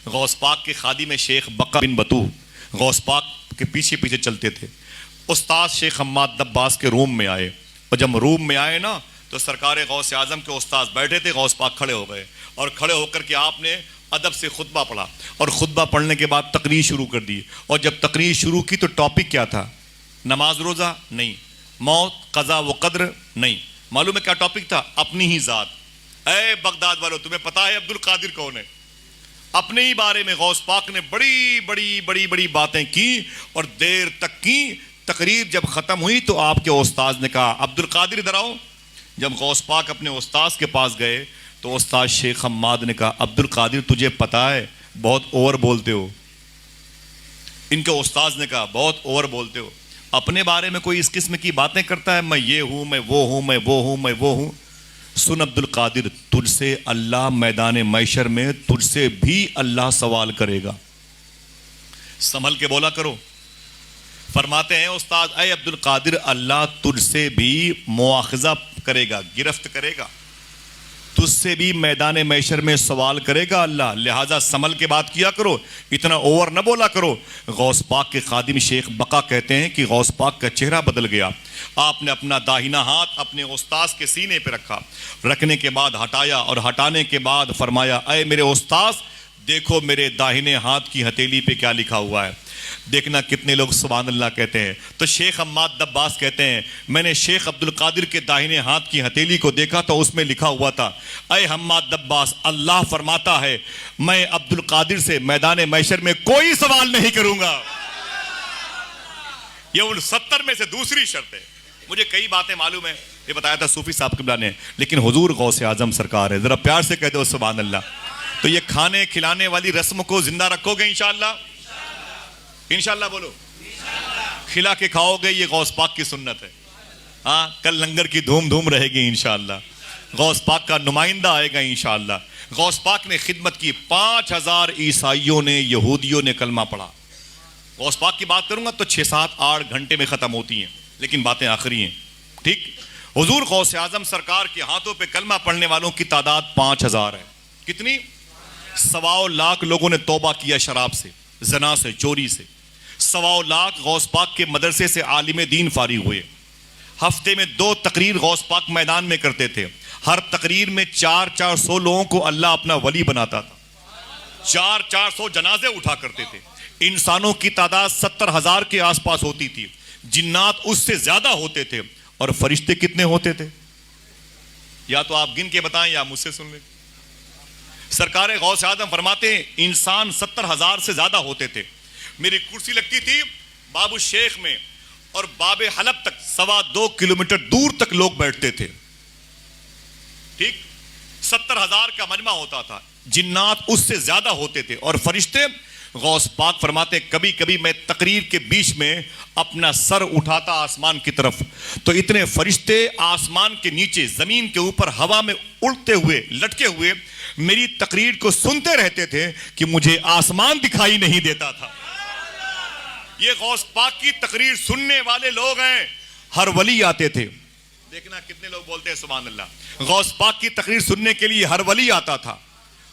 غوث پاک کے خادم شیخ بقا بن بطوح غوث پاک کے پیچھے پیچھے چلتے تھے. استاد شیخ حماد دباس کے روم میں آئے, اور جب روم میں آئے نا تو سرکار غوث اعظم کے استاد بیٹھے تھے, غوث پاک کھڑے ہو گئے, اور کھڑے ہو کر کے آپ نے ادب سے خطبہ پڑھا, اور خطبہ پڑھنے کے بعد تقریر شروع کر دی. اور جب تقریر شروع کی تو ٹاپک کیا تھا؟ نماز روزہ نہیں, موت قضا و قدر نہیں. معلوم ہے کیا ٹاپک تھا؟ اپنی ہی ذات. اے بغداد والو, تمہیں پتا ہے عبد القادر کون ہے؟ اپنے ہی بارے میں غوث پاک نے بڑی بڑی بڑی بڑی باتیں کی اور دیر تک کی. تقریر جب ختم ہوئی تو آپ کے استاد نے کہا عبد القادر ادھر آؤ. جب غوث پاک اپنے استاد کے پاس گئے تو استاد شیخ حماد نے کہا عبد القادر تجھے پتا ہے بہت اوور بولتے ہو. ان کے استاد نے کہا بہت اوور بولتے ہو, اپنے بارے میں کوئی اس قسم کی باتیں کرتا ہے, میں یہ ہوں, میں وہ ہوں, میں وہ ہوں, میں وہ ہوں. سن عبد القادر, تجھ سے اللہ میدان محشر میں تجھ سے بھی اللہ سوال کرے گا, سنبھل کے بولا کرو. فرماتے ہیں استاد اے عبد القادر, اللہ تجھ سے بھی مواخذہ کرے گا, گرفت کرے گا, تجھ سے بھی میدان محشر میں سوال کرے گا اللہ, لہٰذا سنبھل کے بات کیا کرو, اتنا اوور نہ بولا کرو. غوث پاک کے خادم شیخ بقا کہتے ہیں کہ غوث پاک کا چہرہ بدل گیا. آپ نے اپنا داہنا ہاتھ اپنے استاذ کے سینے پہ رکھا, رکھنے کے بعد ہٹایا, اور ہٹانے کے بعد فرمایا اے میرے استاذ دیکھو میرے داہنے ہاتھ کی ہتھیلی پہ کیا لکھا ہوا ہے. دیکھنا کتنے لوگ سبحان اللہ کہتے ہیں. تو شیخ حماد دباس کہتے ہیں میں نے شیخ عبد القادر کے داہنے ہاتھ کی ہتھیلی کو دیکھا تو اس میں لکھا ہوا تھا اے حماد دباس, اللہ فرماتا ہے میں عبد القادر سے میدان محشر میں کوئی سوال نہیں کروں گا. یہ ان 70 میں سے دوسری شرط ہے. مجھے کئی باتیں معلوم ہیں, یہ بتایا تھا صوفی صاحب قبلہ نے, لیکن حضور غوث اعظم سرکار ہے, ذرا پیار سے کہہ دو سبحان اللہ. تو یہ کھانے کھلانے والی رسم کو زندہ رکھو گے انشاءاللہ؟ انشاءاللہ بولو. کھلا کے کھاؤ گے, یہ غوث پاک کی سنت ہے. ہاں, کل لنگر کی دھوم دھوم رہے گی انشاءاللہ. غوث پاک کا نمائندہ آئے گا انشاءاللہ. غوث پاک نے خدمت کی, 5000 عیسائیوں نے یہودیوں نے کلمہ پڑھا. غوث پاک کی بات کروں گا تو 6-7-8 گھنٹے میں ختم ہوتی ہیں, لیکن باتیں آخری ہیں. ٹھیک, حضور غوث اعظم سرکار کے ہاتھوں پہ کلمہ پڑھنے والوں کی تعداد 5000 ہے. کتنی؟ 1.25 لاکھ لوگوں نے توبہ کیا شراب سے, زنا سے, چوری سے. 1.25 لاکھ غوث پاک کے مدرسے سے عالم دین فارغ ہوئے. ہفتے میں 2 تقریر غوث پاک میدان میں کرتے تھے. ہر تقریر میں 400 لوگوں کو اللہ اپنا ولی بناتا تھا. 400 جنازے اٹھا کرتے تھے. انسانوں کی تعداد 70,000 کے آس پاس ہوتی تھی, جنات اس سے زیادہ ہوتے تھے, اور فرشتے کتنے ہوتے تھے؟ یا تو آپ گن کے بتائیں یا مجھ سے سن لیں. سرکار غوث اعظم فرماتے ہیں انسان 70,000 سے زیادہ ہوتے تھے. میری کرسی لگتی تھی باب الشیخ میں, اور باب حلب تک 2.25 کلومیٹر دور تک لوگ بیٹھتے تھے. ٹھیک, 70,000 کا مجمع ہوتا تھا, جنات اس سے زیادہ ہوتے تھے, اور فرشتے. غوث پاک فرماتے کبھی کبھی میں تقریر کے بیچ میں اپنا سر اٹھاتا آسمان کی طرف, تو اتنے فرشتے آسمان کے نیچے زمین کے اوپر ہوا میں اڑتے ہوئے لٹکے ہوئے میری تقریر کو سنتے رہتے تھے کہ مجھے آسمان دکھائی نہیں دیتا تھا. یہ غوث پاک کی تقریر سننے والے لوگ ہیں. ہر ولی آتے تھے, دیکھنا کتنے لوگ بولتے ہیں سبحان اللہ. غوث پاک کی تقریر سننے کے لیے ہر ولی آتا تھا.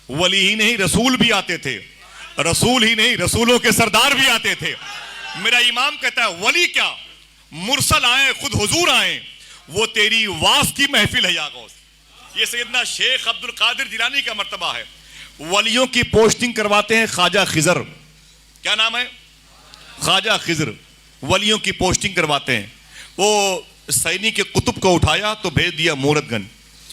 ولی ہی نہیں رسول بھی آتے تھے, رسول ہی نہیں رسولوں کے سردار بھی آتے تھے. میرا امام کہتا ہے ولی کیا, مرسل آئیں خود حضور آئیں, وہ تیری واس کی محفل ہے یا غوث. یہ سیدنا شیخ عبد القادر جیلانی کا مرتبہ ہے. ولیوں کی پوسٹنگ کرواتے ہیں خواجہ خضر. کیا نام ہے؟ خواجہ خضر. ولیوں کی پوسٹنگ کرواتے ہیں. وہ سینی کے قطب کو اٹھایا تو بھیج دیا مورت گنج,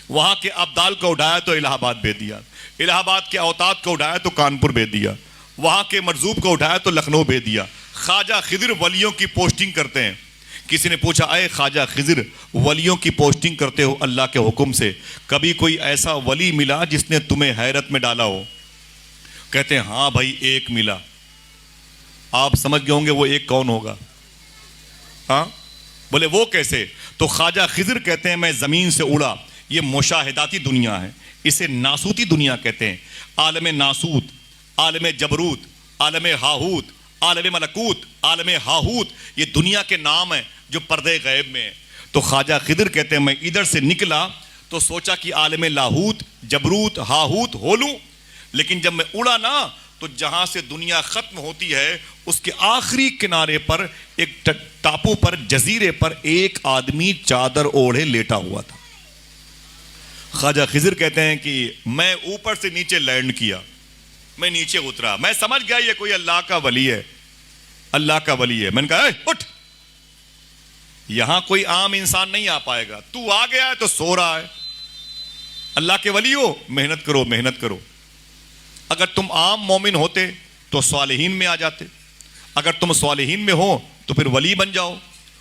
وہاں کے ابدال کو اٹھایا تو الہ آباد بھیج دیا, الہ آباد کے اوتاد کو اٹھایا تو کانپور بھیج دیا, وہاں کے مرزوب کو اٹھایا تو لکھنؤ بھیج دیا. خواجہ خضر ولیوں کی پوسٹنگ کرتے ہیں. کسی نے پوچھا اے خواجہ خضر ولیوں کی پوسٹنگ کرتے ہو اللہ کے حکم سے, کبھی کوئی ایسا ولی ملا جس نے تمہیں حیرت میں ڈالا ہو؟ کہتے ہیں ہاں بھائی ایک ملا. آپ سمجھ گئے ہوں گے وہ ایک کون ہوگا؟ ہاں, بولے وہ کیسے؟ تو خواجہ خضر کہتے ہیں میں زمین سے اڑا. یہ مشاہداتی دنیا ہے, اسے ناسوتی دنیا کہتے ہیں. عالم ناسوت, عالم جبروت, عالم ہاہوت, عالم ملکوت, عالم ہاہوت, یہ دنیا کے نام ہیں جو پردے غیب میں ہیں. تو خواجہ خضر کہتے ہیں میں ادھر سے نکلا تو سوچا کہ عالم لاہوت, جبروت, ہاہوت ہو لوں, لیکن جب میں اڑا نا تو جہاں سے دنیا ختم ہوتی ہے اس کے آخری کنارے پر ایک ٹاپو پر جزیرے پر ایک آدمی چادر اوڑھے لیٹا ہوا تھا. خواجہ خضر کہتے ہیں کہ میں اوپر سے نیچے لینڈ کیا, میں نیچے اترا, میں سمجھ گیا یہ کوئی اللہ کا ولی ہے, اللہ کا ولی ہے. میں نے کہا اٹھ, یہاں کوئی عام انسان نہیں آ پائے گا, تو آ گیا ہے تو سو رہا ہے, اللہ کے ولی ہو, محنت کرو محنت کرو. اگر تم عام مومن ہوتے تو صالحین میں آ جاتے, اگر تم صالحین میں ہو تو پھر ولی بن جاؤ,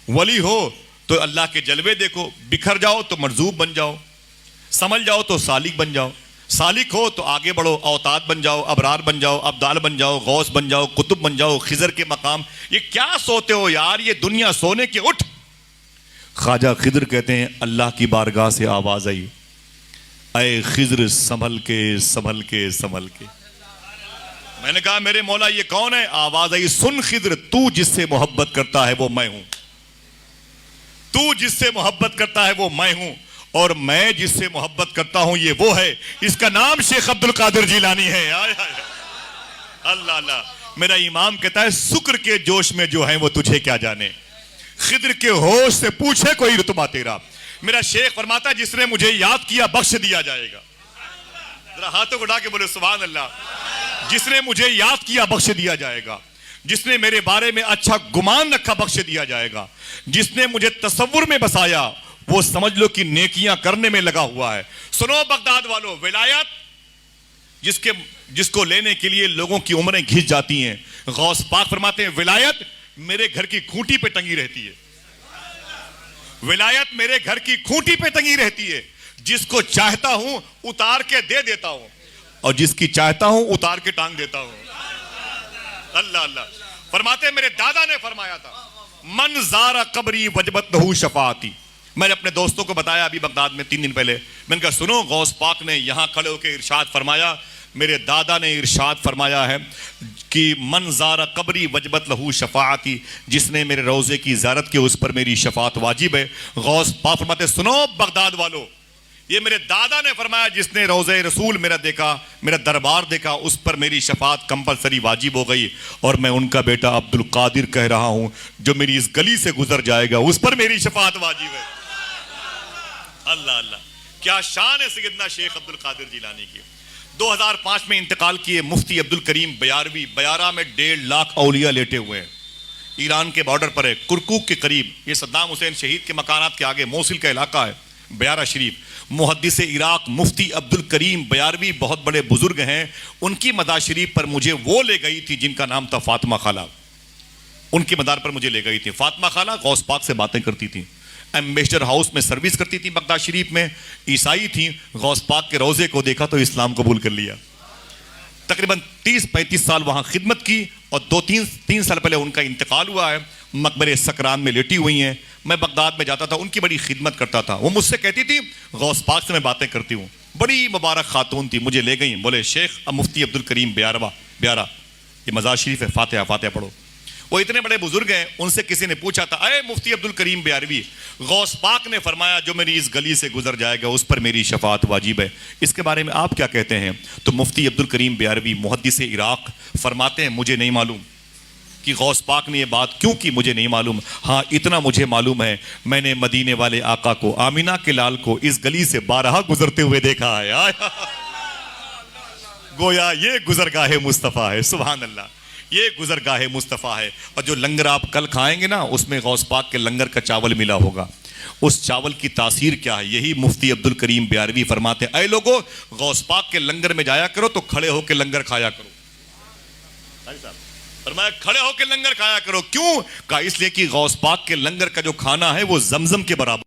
ولی ہو تو اللہ کے جلوے دیکھو, بکھر جاؤ تو مرزوق بن جاؤ, سمجھ جاؤ تو سالک بن جاؤ, سالک ہو تو آگے بڑھو, اوتاد بن جاؤ, ابرار بن جاؤ, ابدال بن جاؤ, غوث بن جاؤ, قطب بن جاؤ, خضر کے مقام. یہ کیا سوتے ہو یار, یہ دنیا سونے کی, اٹھ. خواجہ خضر کہتے ہیں اللہ کی بارگاہ سے آواز آئی, اے خضر سنبھل کے سنبھل کے سنبھل کے. میں نے کہا میرے مولا یہ کون ہے؟ آواز آئی, سن خضر, تو جس سے محبت کرتا ہے وہ میں ہوں, تو جس سے محبت کرتا ہے وہ میں ہوں, اور میں جس سے محبت کرتا ہوں یہ وہ ہے, اس کا نام شیخ عبد القادر جیلانی ہے. اللہ اللہ. میرا امام کہتا ہے سکر کے جوش میں جو ہیں وہ تجھے کیا جانے, خضر کے ہوش سے پوچھے کوئی رتبہ تیرا. میرا شیخ فرماتا ہے جس نے مجھے یاد کیا بخش دیا جائے گا. ذرا ہاتھوں کو اٹھا کے بولے سبحان اللہ. جس نے مجھے یاد کیا بخش دیا جائے گا, جس نے میرے بارے میں اچھا گمان رکھا بخش دیا جائے گا, جس نے مجھے تصور میں بسایا وہ سمجھ لو کہ نیکیاں کرنے میں لگا ہوا ہے. سنو بغداد والو, ولایت جس کو لینے کے لیے لوگوں کی عمریں گھس جاتی ہیں, غوث پاک فرماتے ہیں ولایت میرے گھر کی کھوٹی پہ ٹنگی رہتی ہے, ولایت میرے گھر کی کھوٹی پہ ٹنگی رہتی ہے. جس کو چاہتا ہوں اتار کے دے دیتا ہوں, اور جس کی چاہتا ہوں اتار کے ٹانگ دیتا ہوں. اللہ اللہ. فرماتے ہیں میرے دادا نے فرمایا تھا من زار قبری وجبت لہو شفاعتی. میں نے اپنے دوستوں کو بتایا ابھی بغداد میں 3 دن پہلے, میں نے کہا سنو غوث پاک نے یہاں کھڑے ہو کے ارشاد فرمایا, میرے دادا نے ارشاد فرمایا ہے کہ من زار قبری وجبت لہو شفاعتی, جس نے میرے روضے کی زیارت کی اس پر میری شفاعت واجب ہے. غوث پاک فرماتے سنو بغداد والو, یہ میرے دادا نے فرمایا جس نے روضہ رسول میرا دیکھا, میرا دربار دیکھا, اس پر میری شفاعت کمپلسری واجب ہو گئی, اور میں ان کا بیٹا عبد القادر کہہ رہا ہوں جو میری اس گلی سے گزر جائے گا اس پر میری شفاعت واجب ہے. اللہ اللہ. کیا شان ہے سیدنا شیخ عبد القادر جیلانی کی. 2005 میں انتقال کیے مفتی عبد الکریم بیاروی. بیارہ میں 1.5 لاکھ اولیاء لیٹے ہوئے ہیں, ایران کے بارڈر پر ہے, کرکوک کے قریب. یہ صدام حسین شہید کے مکانات کے آگے موصل کا علاقہ ہے بیارہ شریف. محدث عراق مفتی عبد الکریم بیاروی بہت بڑے بزرگ ہیں, ان کی مزار شریف پر مجھے وہ لے گئی تھی جن کا نام تھا فاطمہ خالہ. ان کی مدار پر مجھے لے گئی تھی. فاطمہ خالہ غوث پاک سے باتیں کرتی تھیں, ایمبیسڈر ہاؤس میں سروس کرتی تھی بغداد شریف میں, عیسائی تھیں. غوث پاک کے روضے کو دیکھا تو اسلام قبول کر لیا. تقریباً 30-35 سال وہاں خدمت کی, اور 2-3 سال پہلے ان کا انتقال ہوا ہے. مقبرے سکران میں لیٹی ہوئی ہیں. میں بغداد میں جاتا تھا, ان کی بڑی خدمت کرتا تھا. وہ مجھ سے کہتی تھی غوث پاک سے میں باتیں کرتی ہوں. بڑی مبارک خاتون تھی, مجھے لے گئیں, بولے شیخ اب مفتی عبد الکریم بیارہ یہ مزار شریف ہے, فاتحہ پڑھو. وہ اتنے بڑے بزرگ ہیں, ان سے کسی نے پوچھا تھا اے مفتی عبد الکریم بیاروی, غوث پاک نے فرمایا جو میری اس گلی سے گزر جائے گا اس پر میری شفاعت واجب ہے, اس کے بارے میں آپ کیا کہتے ہیں؟ تو مفتی عبد الکریم بیاروی محدث عراق فرماتے ہیں مجھے نہیں معلوم کہ غوث پاک نے یہ بات کیوں کی, مجھے نہیں معلوم. ہاں اتنا مجھے معلوم ہے میں نے مدینے والے آقا کو, آمینہ کے لال کو اس گلی سے 12 گزرتے ہوئے دیکھا ہے. گویا یہ گزرگاہ مصطفیٰ ہے. سبحان اللہ, یہ گزرگاہ مصطفیٰ ہے. اور جو لنگر آپ کل کھائیں گے نا اس میں غوث پاک کے لنگر کا چاول ملا ہوگا. اس چاول کی تاثیر کیا ہے, یہی مفتی عبد الکریم بیاروی فرماتے ہیں اے لوگو غوث پاک کے لنگر میں جایا کرو تو کھڑے ہو کے لنگر کھایا کرو. فرمایا کھڑے ہو کے لنگر کھایا کرو. کیوں؟ کہا اس لیے کہ غوث پاک کے لنگر کا جو کھانا ہے وہ زمزم کے برابر.